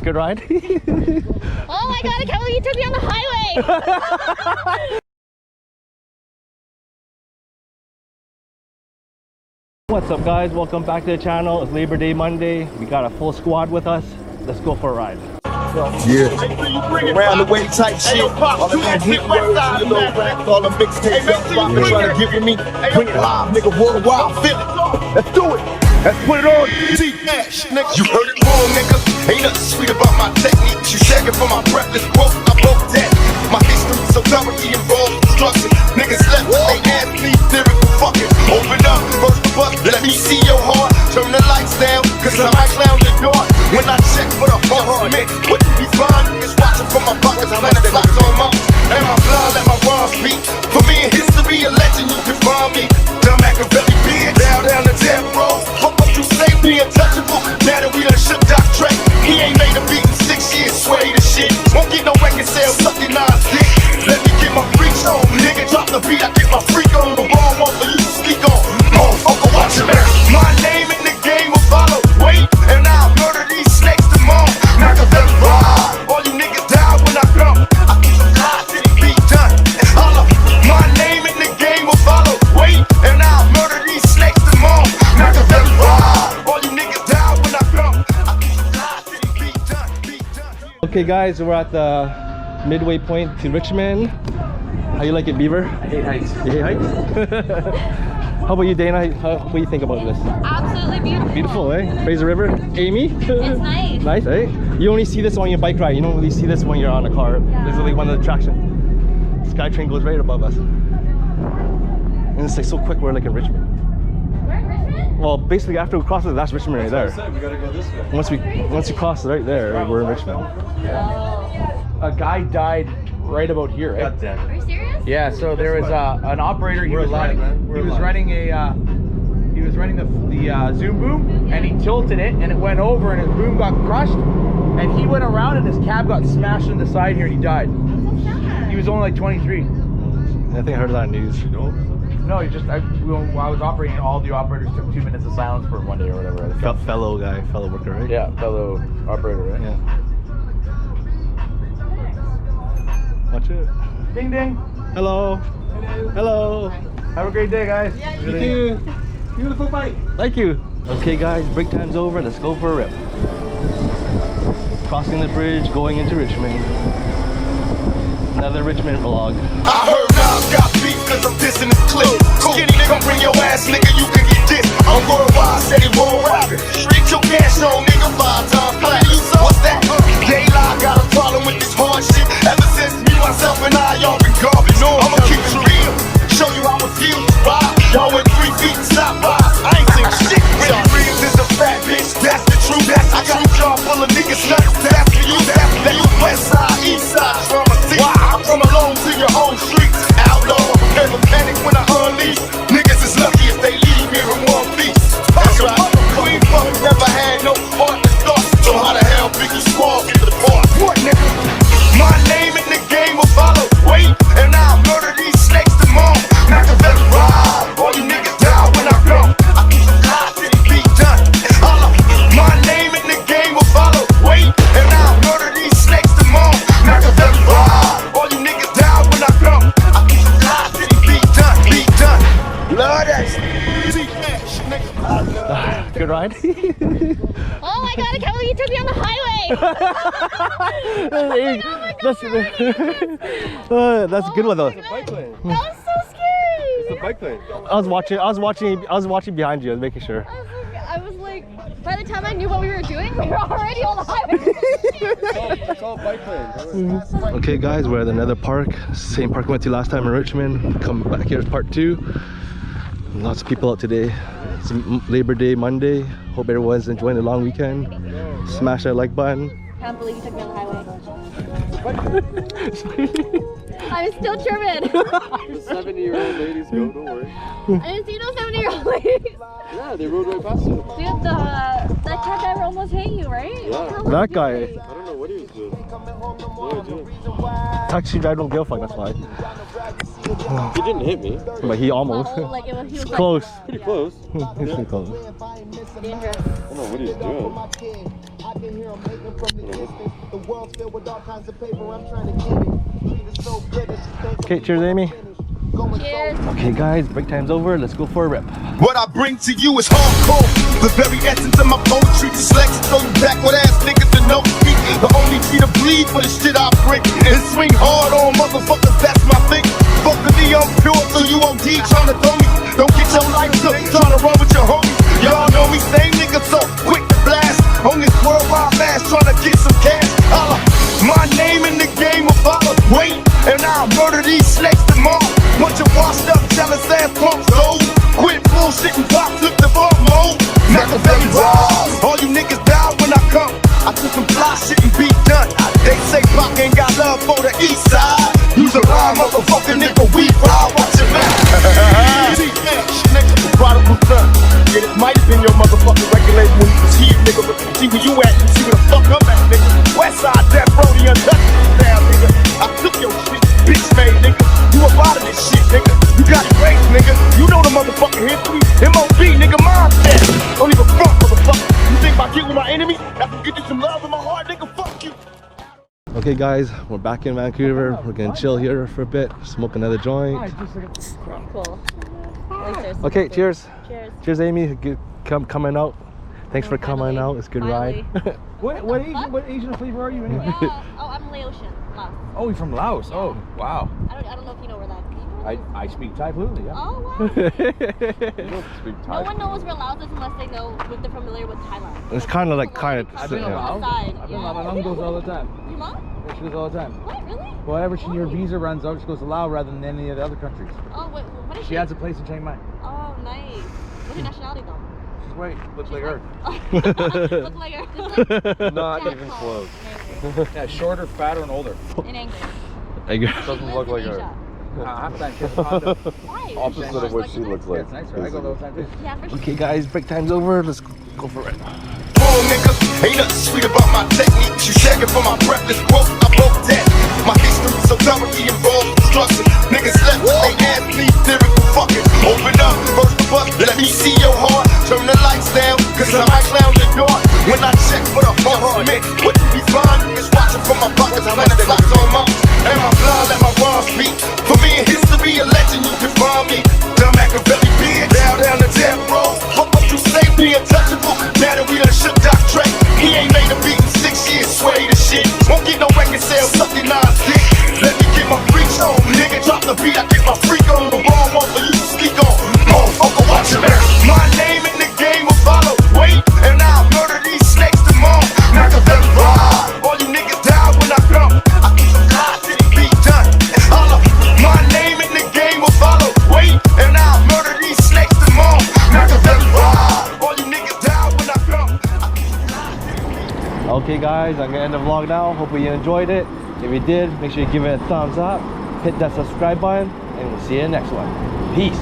Good ride? Oh my god, I can't believe you took me on the highway! What's up guys, welcome back to the channel. It's Labor Day Monday. We got a full squad with us. Let's go for a ride. Yeah, around the way type shit. All of that hit words in your little rap, all the mixtapes you trying to get with me. Bring it live, nigga, worldwide, feel it. Let's do it. Let's put it on. T-Ash, nigga. You heard it wrong, nigga. Ain't nothing sweet about my technique. You shagging for my breathless quote. I broke that. My history so thoroughly involved destruction. Niggas left when they asked me lyrical fucking. Open up, first the bus, let me see your heart. Turn the lights down, cause I might clown the door. When I check for the heart, man, what you be blind? Niggas watching for my pockets, I'm the socks on my. Am I blind? Let my rhymes speak. For me in history, a legend, you can find me. Dumb Machiavelli beard, down the death row. Fuck what you say, we untouchable. Now that we done shook Doc Trey, he ain't made a beat in 6 years, sway the shit. Won't get no record sales, sucking 9 dick. Let me get my freaks on, nigga, drop the beat, I get my freak on. The wrong one for you to speak on. Motherfucker, watch it, man. My name in the game will follow. Wait, and I'll murder these snakes tomorrow. Machiavelli ride, all you niggas die when I come. I keep some lies till it be done. Holla, my name in the game will follow. Wait, and I'll murder these snakes tomorrow. Machiavelli ride, all you niggas die when I come. I keep some lies till it be done. Okay guys, we're at the midway point to Richmond. How you like it, Beaver? I hate heights. You hate heights? How about you, Dana? What do you think about this? Absolutely beautiful. Beautiful, eh? Fraser River? Amy? It's nice. Nice, eh? You only see this on your bike ride. You don't really see this when you're on a car. Yeah. This is like one of the attractions. SkyTrain goes right above us. And it's like so quick, we're like in Richmond. We're in Richmond? Well, basically after we cross it, that's Richmond right there. We gotta go this way. Once you cross it right there, we're in Richmond. A guy died right about here, right? God damn Are it. you serious? Yeah, so there was an operator. He We're was alive, running. man. He was running the Zoom boom, and he tilted it, and it went over, and his boom got crushed, and he went around, and his cab got smashed in the side here, and he died. That's so sad. He was only like 23. I think I heard that on news. No, he just while I was operating, all the operators took 2 minutes of silence for him one day or whatever. Fellow worker, right? Yeah, fellow operator, right? Yeah. Watch it. Ding ding. Hello. Hello. Have a great day, guys. You too. Beautiful bike. Thank you. Okay guys, break time's over. Let's go for a rip. Crossing the bridge, going into Richmond. Another Richmond vlog. I heard Nas got beef cause I'm dissing his clip. Skinny nigga, bring your ass, nigga, you can get this. I'm worldwide, said he won't rap it. Street your cash on, nigga, 5 times platinum. What's that? Daylight got a problem with this hard shit. Ever since me, myself, and I, y'all been garbage. I'ma keep it real, show you how it feels to ride. Y'all went 3 feet and stopped by. I ain't seen shit. Really Reeves is a fat bitch, that's the truth. I got a car full of niggas nuts. That's for you, that's for you. West side, east side, from a seat. I'm from alone to your own streets. Outlaw, never panic when I unleash. Niggas is lucky if they leave here in one piece. That's right. Queen fuck never had no heart to start. So how the hell Biggie Squall get the part? What nigga? My name in the game will follow. Wait, and I'll murder these snakes tomorrow. Machiavelli ride, all you niggas die when I come. I keep some lies till it be done. Holla, my name in the game will follow. Wait, and I'll murder these snakes tomorrow. Machiavelli ride, all you niggas die when I come. I keep some lies till it be done, be done. Lord, that's T-Ash, nigga. Good ride? Oh my god, I can't believe you took me on the highway! That's a good one though. Bike lane. That was so scary! It's the bike lane. I was watching behind you, I was making sure. I was like, by the time I knew what we were doing, we were already on the highway. It's all bike lanes. Okay guys, we're at another park. Same park we went to last time in Richmond. Come back here, it's part 2. Lots of people out today. It's Labor Day Monday. Hope everyone's enjoying the long weekend. Smash that like button. Can't believe you took me on the highway. I'm still German. The 70-year-old ladies go, don't worry. I didn't see no 70-year-old ladies. Yeah, they rode right past you. Dude, that cab driver almost hit you, right? Yeah. That guy, I don't know what he was doing. No idea. taxi driver don't give a fuck, that's why. He didn't hit me. But he almost. Well, like he was Close. Pretty close. He's pretty close. dangerous. I don't know what he was doing. world's filled with all kinds of paper. I'm trying to get it. Treat it so good that she thinks Okay, cheers, Amy. Cheers. Okay, guys, break time's over. Let's go for a rip. What I bring to you is hardcore. The very essence of my poetry. Dyslexic, throw you backward ass niggas to no feet. The only key to bleed for the shit I bring. And swing hard on motherfuckers, that's my thing. Fuck the I'm pure, so you OD trying to throw me. Don't get your life took, trying to run with your homies. Y'all know me, same nigga so quick to blast. On this worldwide mass, trying to get some cash. Holla, my name in the game will follow. Wait, and I'll murder these snakes tomorrow. Bunch of washed up, jealous ass punks, so quit bullshit and pop, flip the fuck mode. Machiavelli balls, all you niggas die when I come. I took some fly shit and be done. They say Pac ain't got love for the east side. Use a rhyme, motherfucker, nigga, we ride. Watch your mouth. Nigga, the prodigal son. Yeah, this might have been your motherfucking record label when you was here, nigga. But see where you at, you see where the fuck I'm at, nigga. Westside, Death Row, the untouchable down, nigga. I took your shit, bitch made, nigga. You a part of this shit, nigga. You got it raised, nigga. You know the motherfucking history. MOB, nigga, mindset. Don't even front, motherfucker. You think if I get with my enemy, I can get you some love in my heart, nigga? Fuck you. Okay, guys, we're back in Vancouver. We're gonna chill here for a bit, smoke another joint. Cool. Oysters. Okay, cheers. Cheers. Cheers, Amy. Good coming out. Thanks for coming out. It's a good ride. What Asian flavor are you anyway? Yeah. Oh, I'm Laotian. Laos. Oh, you're from Laos. Oh, wow. I don't know if you know where that. Do you know where that is? I speak Thai fluently, yeah. Oh wow. You don't speak Thai. No one knows where Laos is unless they know if they're familiar with Thailand. It's kind of like I've been to Laos. Side, I've been yeah. to Laos. My mom goes all the time. Your mom? Yeah, she goes all the time. What? Really? Whenever your Oh. visa runs out, she goes to Laos rather than any of the other countries. Oh, wait, what is She has a place in Chiang Mai. Oh, nice. What's your nationality though? She's white. Looks like her. Look like her. Just like Not Jack even Paul. close. Amazing. Yeah, shorter, fatter, and older. In English. Doesn't look like her. Half time. She has a condo. Why? Opposite of what she looks Yeah, like. it's nice, right? I go all the time too. Yeah, for sure. Okay, guys, break time's over. Let's go for it. Bull nigga, ain't nothing sweet about my technique. You shagging for my breathless quote, I broke that. My history so thoroughly involved destruction. Niggas left with they ass me, lyrical fucking. Open up, burst the bus, let me see your heart. Turn the lights down, cause I might clown the dark. When I check for the heart, man, what you be flying is watching from my pockets, planning clocks on my. And my blood, let my rhymes speak. For me in history, a legend, you define me. Dumb Machiavelli bitch, down the death row. Fuck what you say, be untouchable. Now that we done shook Doc Trey, he ain't made a beat in 6 years, sway the shit. Won't get no record sales, sucking 9 dick. Let me get my freak on, nigga, drop the beat, I get my freak on. The wrong one for you to speak on. Motherfucker, watch your mouth. My name in the game will follow. Wait, and I'll murder these snakes tomorrow. Machiavelli ride, all you niggas die when I come. I keep some lies till it be done. Holla, my name in the game will follow. Wait, and I'll murder these snakes tomorrow. Machiavelli ride, all you niggas die when I come. I keep some lies till it be done. Okay, guys, I'm gonna end the vlog now. Hopefully you enjoyed it. If you did, make sure you give it a thumbs up, hit that subscribe button, and we'll see you in the next one. Peace.